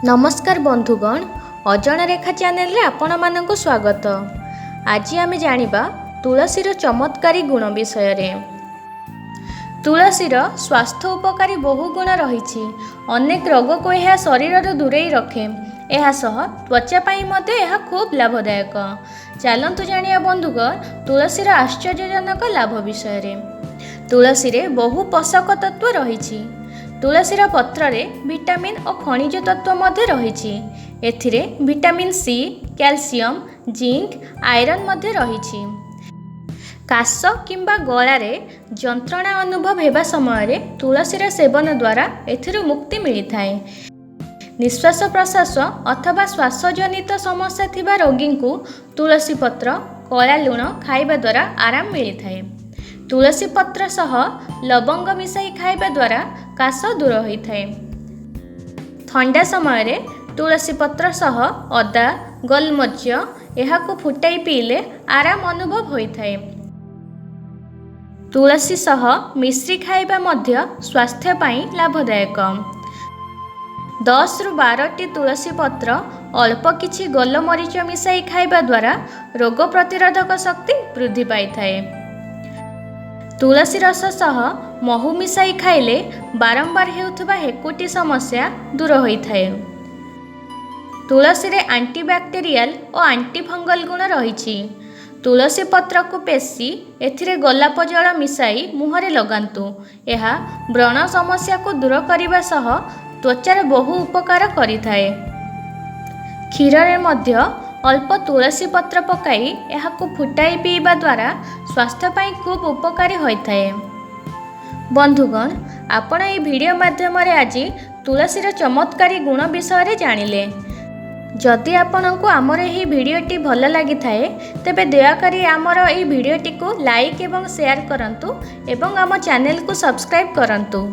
नमस्कार बंधुगण, अजणा रेखा चैनल रे आपण मानक स्वागत। आज आम जानिबा तुलसीर चमत्कारी गुण विषय रे। तुलसीर स्वास्थ्य उपकारी बहु गुण रही। अनेक रोग को यह शरीर दूरेई रखे। यह सह त्वचा पाई मते यह खूब लाभदायक। चलतु जानिया बंधुगण तुलसीर आश्चर्यजनक लाभ विषय रे। तुलसी रे बहु पोषक तत्व रही। तुलसीर पत्र रे विटामिन और खनिज तत्व मध्य रही। एथिरे vitamin C, calcium, zinc, iron मध्य रही। काश किंबा गलारे जंत्रणा अनुभव हेबा समय तुलसीर सेवन द्वारा एथिरु मुक्ति मिलता है। निश्वास प्रश्वास अथवा श्वासजनित समस्या थिबा रोगी को तुलसी पत्र कला लुण खाइबा द्वारा आराम मिलता है। तुलसी पत्र सह लवंग मिसाई खाइबा द्वारा काश दूर होता है। ठंडा समय तुलसी पत्र सह अदा गोलमरीच यह फुटाई पीले आराम अनुभव होता है। तुलसी सह मिश्री खाइबा मध्य स्वास्थ्य पाई लाभदायक। 10 रु 12 तुलसी पत्र अल्प किछि गोलमरीच मिसाई खाइबा द्वारा रोग प्रतिरोधक शक्ति वृद्धि पाई थाए। तुलसी रस सह महू मिसाई खाइले बारंबार हेउथबा हेकुटी समस्या दूर होता है। तुलसी रे एंटीबैक्टेरियल और एंटीफंगल गुण रही। तुलसी पत्र को पेशी एथिरे गोलाप जल मिसाई मुहरे लगांतु। यह व्रण समस्या को दूर करने सह त्वचार बहु उपकार करिथाए। क्षीर रे मध्य अल्प तुलसी पत्र पकाई यहाको फुटाई पीवा द्वारा स्वास्थ्य पाई खूब उपकारी होता है। बंधुगण आपण ये वीडियो माध्यम आज तुलसीर चमत्कारी गुण विषय जानिले। जदि आपंक आमर यह भिडटी भल लगी थाए तेबे दयाकरी आमर यह भिडटी को लाइक एवं शेयर करंतु एवं आम चैनल को सब्सक्राइब करंतु।